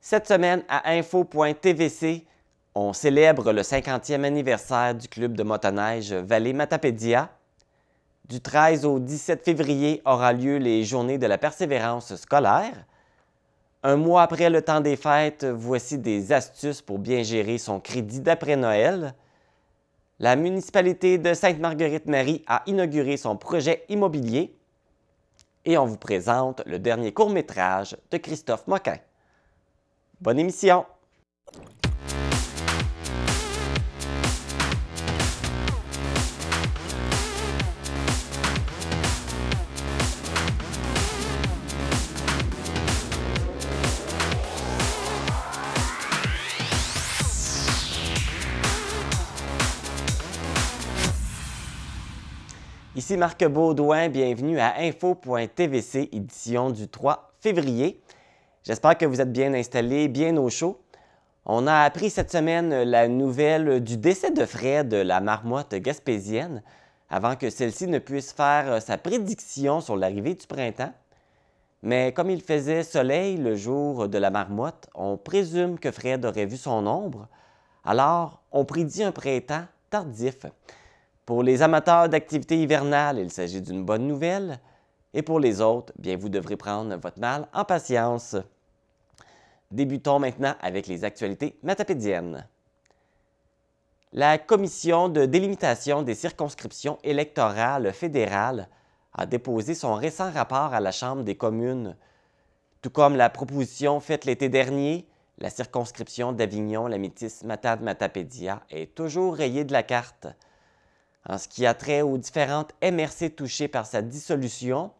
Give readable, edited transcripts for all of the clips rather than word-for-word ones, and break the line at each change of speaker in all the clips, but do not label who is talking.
Cette semaine, à info.tvc, on célèbre le 50e anniversaire du club de motoneige Vallée Matapédia. Du 13 au 17 février aura lieu les Journées de la persévérance scolaire. Un mois après le temps des fêtes, voici des astuces pour bien gérer son crédit d'après Noël. La municipalité de Sainte-Marguerite-Marie a inauguré son projet immobilier. Et on vous présente le dernier court-métrage de Christophe Moquin. Bonne émission! Ici Marc Baudouin, bienvenue à info.tvc, édition du 3 février. J'espère que vous êtes bien installés, bien au chaud. On a appris cette semaine la nouvelle du décès de Fred, la marmotte gaspésienne, avant que celle-ci ne puisse faire sa prédiction sur l'arrivée du printemps. Mais comme il faisait soleil le jour de la marmotte, on présume que Fred aurait vu son ombre. Alors, on prédit un printemps tardif. Pour les amateurs d'activités hivernales, il s'agit d'une bonne nouvelle. Et pour les autres, bien, vous devrez prendre votre mal en patience. Débutons maintenant avec les actualités matapédiennes. La Commission de délimitation des circonscriptions électorales fédérales a déposé son récent rapport à la Chambre des communes. Tout comme la proposition faite l'été dernier, la circonscription d'Avignon-Lamitis-Matade-Matapédia est toujours rayée de la carte. En ce qui a trait aux différentes MRC touchées par sa dissolution,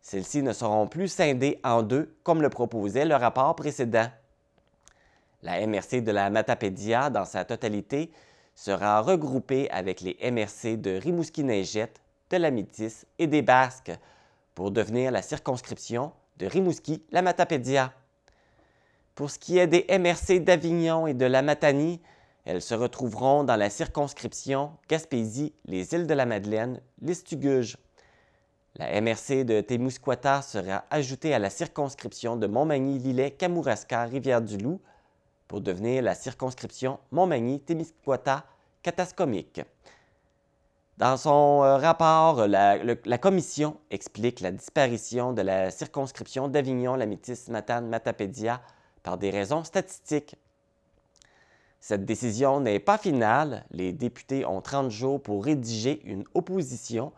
celles-ci ne seront plus scindées en deux comme le proposait le rapport précédent. La MRC de la Matapédia, dans sa totalité, sera regroupée avec les MRC de Rimouski-Neigette, de la Métis et des Basques pour devenir la circonscription de Rimouski-la Matapédia. Pour ce qui est des MRC d'Avignon et de la Matanie, elles se retrouveront dans la circonscription Gaspésie, les Îles-de-la-Madeleine, Listuguge. La MRC de Témiscouata sera ajoutée à la circonscription de Montmagny-Lillet-Kamouraska-Rivière-du-Loup pour devenir la circonscription Montmagny-Témiscouata-Katascomique. Dans son rapport, la Commission explique la disparition de la circonscription d'Avignon-Lamitis-Matane-Matapédia par des raisons statistiques. Cette décision n'est pas finale. Les députés ont 30 jours pour rédiger une opposition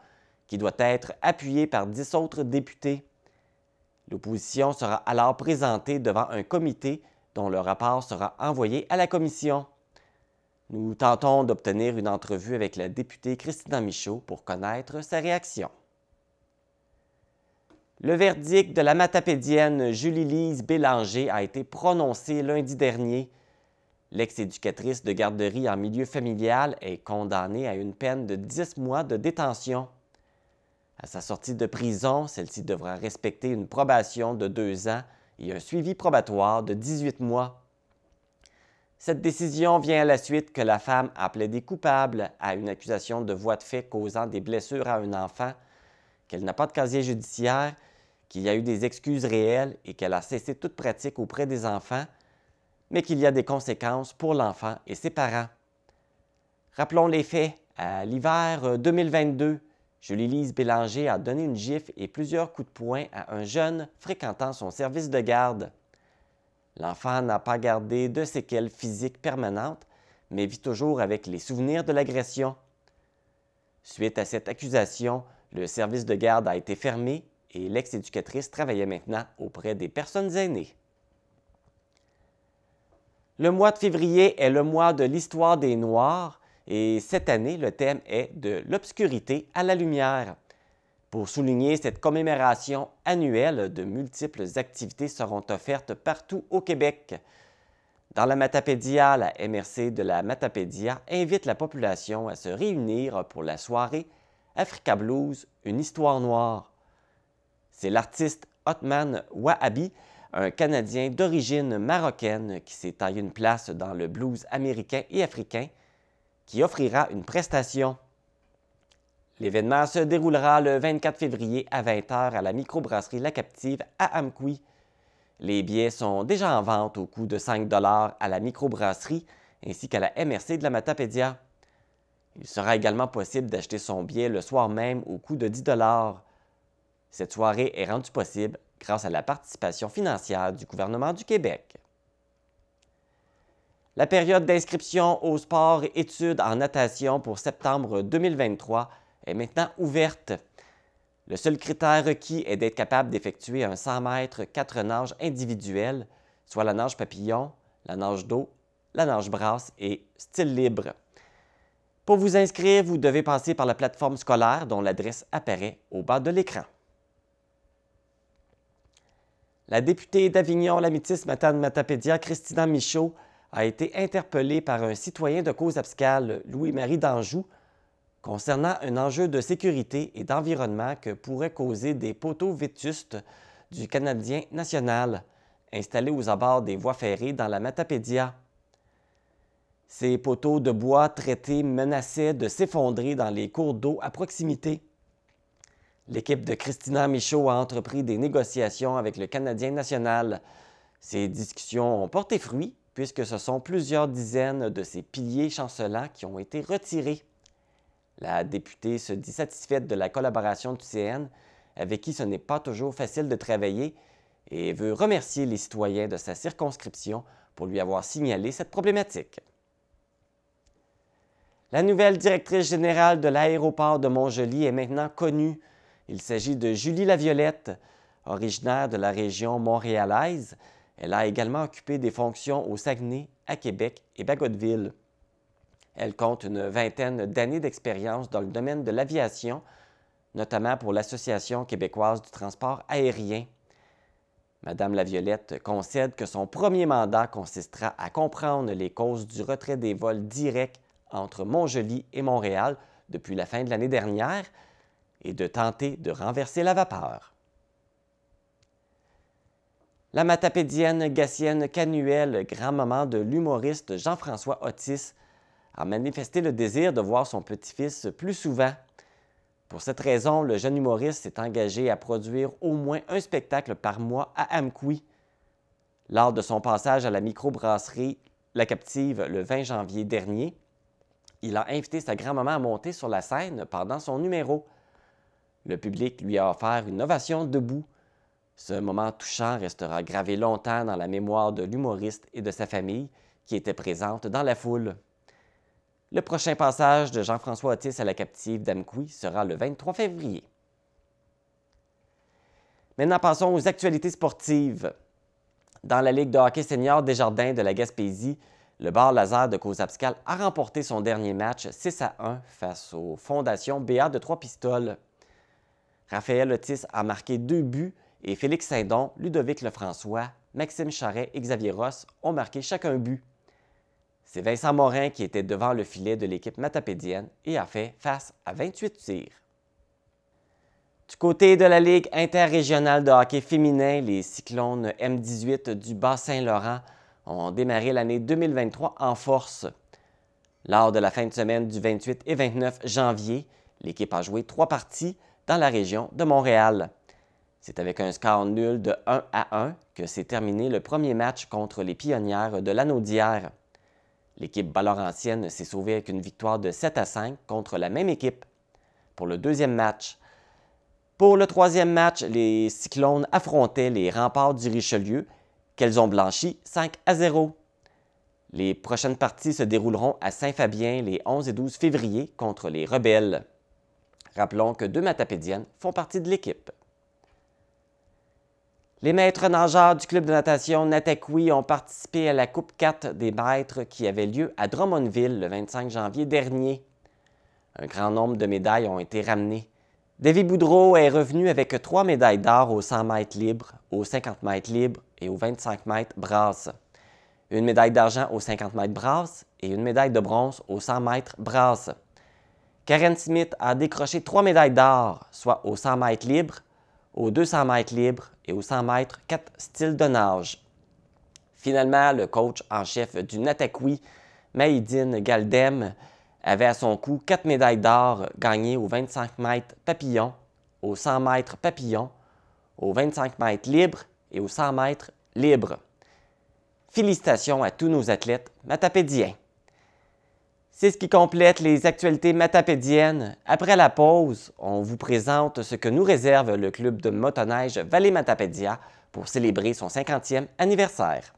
qui doit être appuyée par 10 autres députés. L'opposition sera alors présentée devant un comité dont le rapport sera envoyé à la Commission. Nous tentons d'obtenir une entrevue avec la députée Christina Michaud pour connaître sa réaction. Le verdict de la matapédienne Julie-Lise Bélanger a été prononcé lundi dernier. L'ex-éducatrice de garderie en milieu familial est condamnée à une peine de 10 mois de détention. À sa sortie de prison, celle-ci devra respecter une probation de 2 ans et un suivi probatoire de 18 mois. Cette décision vient à la suite que la femme a plaidé coupable à une accusation de voie de fait causant des blessures à un enfant, qu'elle n'a pas de casier judiciaire, qu'il y a eu des excuses réelles et qu'elle a cessé toute pratique auprès des enfants, mais qu'il y a des conséquences pour l'enfant et ses parents. Rappelons les faits. À l'hiver 2022, Julie-Lise Bélanger a donné une gifle et plusieurs coups de poing à un jeune fréquentant son service de garde. L'enfant n'a pas gardé de séquelles physiques permanentes, mais vit toujours avec les souvenirs de l'agression. Suite à cette accusation, le service de garde a été fermé et l'ex-éducatrice travaillait maintenant auprès des personnes aînées. Le mois de février est le mois de l'histoire des Noirs et cette année, le thème est de l'obscurité à la lumière. Pour souligner cette commémoration annuelle, de multiples activités seront offertes partout au Québec. Dans la Matapédia, la MRC de la Matapédia invite la population à se réunir pour la soirée Africa Blues, une histoire noire. C'est l'artiste Othman Wahabi, un Canadien d'origine marocaine qui s'est taillé une place dans le blues américain et africain, qui offrira une prestation. L'événement se déroulera le 24 février à 20 h à la microbrasserie La Captive à Amqui. Les billets sont déjà en vente au coût de 5 à la microbrasserie ainsi qu'à la MRC de la Matapédia. Il sera également possible d'acheter son billet le soir même au coût de 10 $. Cette soirée est rendue possible grâce à la participation financière du gouvernement du Québec. La période d'inscription au sport et études en natation pour septembre 2023 est maintenant ouverte. Le seul critère requis est d'être capable d'effectuer un 100 mètres 4 nages individuelles, soit la nage papillon, la nage d'eau, la nage brasse et style libre. Pour vous inscrire, vous devez passer par la plateforme scolaire dont l'adresse apparaît au bas de l'écran. La députée d'Avignon-Lamitis-Matane-Matapédia, Christina Michaud, a été interpellée par un citoyen de Cause-Abscale, Louis-Marie d'Anjou, concernant un enjeu de sécurité et d'environnement que pourraient causer des poteaux vétustes du Canadien national, installés aux abords des voies ferrées dans la Matapédia. Ces poteaux de bois traités menaçaient de s'effondrer dans les cours d'eau à proximité. L'équipe de Christina Michaud a entrepris des négociations avec le Canadien national. Ces discussions ont porté fruit puisque ce sont plusieurs dizaines de ces piliers chancelants qui ont été retirés. La députée se dit satisfaite de la collaboration du CN, avec qui ce n'est pas toujours facile de travailler, et veut remercier les citoyens de sa circonscription pour lui avoir signalé cette problématique. La nouvelle directrice générale de l'aéroport de Montjoli est maintenant connue. Il s'agit de Julie Laviolette, originaire de la région montréalaise. Elle a également occupé des fonctions au Saguenay, à Québec et Bagotville. Elle compte une vingtaine d'années d'expérience dans le domaine de l'aviation, notamment pour l'Association québécoise du transport aérien. Madame Laviolette concède que son premier mandat consistera à comprendre les causes du retrait des vols directs entre Montjoli et Montréal depuis la fin de l'année dernière et de tenter de renverser la vapeur. La matapédienne Gathienne Canuel, grand-maman de l'humoriste Jean-François Otis, a manifesté le désir de voir son petit-fils plus souvent. Pour cette raison, le jeune humoriste s'est engagé à produire au moins un spectacle par mois à Amqui. Lors de son passage à la microbrasserie La Captive le 20 janvier dernier, il a invité sa grand-maman à monter sur la scène pendant son numéro. Le public lui a offert une ovation debout. Ce moment touchant restera gravé longtemps dans la mémoire de l'humoriste et de sa famille qui étaient présentes dans la foule. Le prochain passage de Jean-François Otis à la Captive d'Amqui sera le 23 février. Maintenant, passons aux actualités sportives. Dans la Ligue de hockey senior Desjardins de la Gaspésie, le Bar Laser de Cause-Abscale a remporté son dernier match 6-1 face aux Fondations BA de Trois-Pistoles. Raphaël Otis a marqué 2 buts et Félix Saint-Don, Ludovic Lefrançois, Maxime Charret et Xavier Ross ont marqué chacun un but. C'est Vincent Morin qui était devant le filet de l'équipe matapédienne et a fait face à 28 tirs. Du côté de la Ligue interrégionale de hockey féminin, les Cyclones M18 du Bas-Saint-Laurent ont démarré l'année 2023 en force. Lors de la fin de semaine du 28 et 29 janvier, l'équipe a joué 3 parties dans la région de Montréal. C'est avec un score nul de 1-1 que s'est terminé le premier match contre les Pionnières de l'Anaudière. L'équipe balaurancienne s'est sauvée avec une victoire de 7-5 contre la même équipe pour le deuxième match. Pour le troisième match, les Cyclones affrontaient les Remparts du Richelieu, qu'elles ont blanchi 5-0. Les prochaines parties se dérouleront à Saint-Fabien les 11 et 12 février contre les Rebelles. Rappelons que 2 matapédiennes font partie de l'équipe. Les maîtres nageurs du club de natation Nataqui ont participé à la Coupe 4 des maîtres qui avait lieu à Drummondville le 25 janvier dernier. Un grand nombre de médailles ont été ramenées. Davy Boudreau est revenu avec 3 médailles d'or aux 100 mètres libres, aux 50 mètres libres et aux 25 mètres brasse. Une médaille d'argent aux 50 mètres brasse et une médaille de bronze aux 100 mètres brasse. Karen Smith a décroché 3 médailles d'or, soit aux 100 mètres libres, aux 200 mètres libres et aux 100 mètres 4 styles de nage. Finalement, le coach en chef du Nataqui, Maïdine Galdem, avait à son cou 4 médailles d'or gagnées aux 25 mètres papillon, aux 100 mètres papillon, aux 25 mètres libres et aux 100 mètres libre. Félicitations à tous nos athlètes matapédiens. C'est ce qui complète les actualités matapédiennes. Après la pause, on vous présente ce que nous réserve le club de motoneige Vallée Matapédia pour célébrer son 50e anniversaire.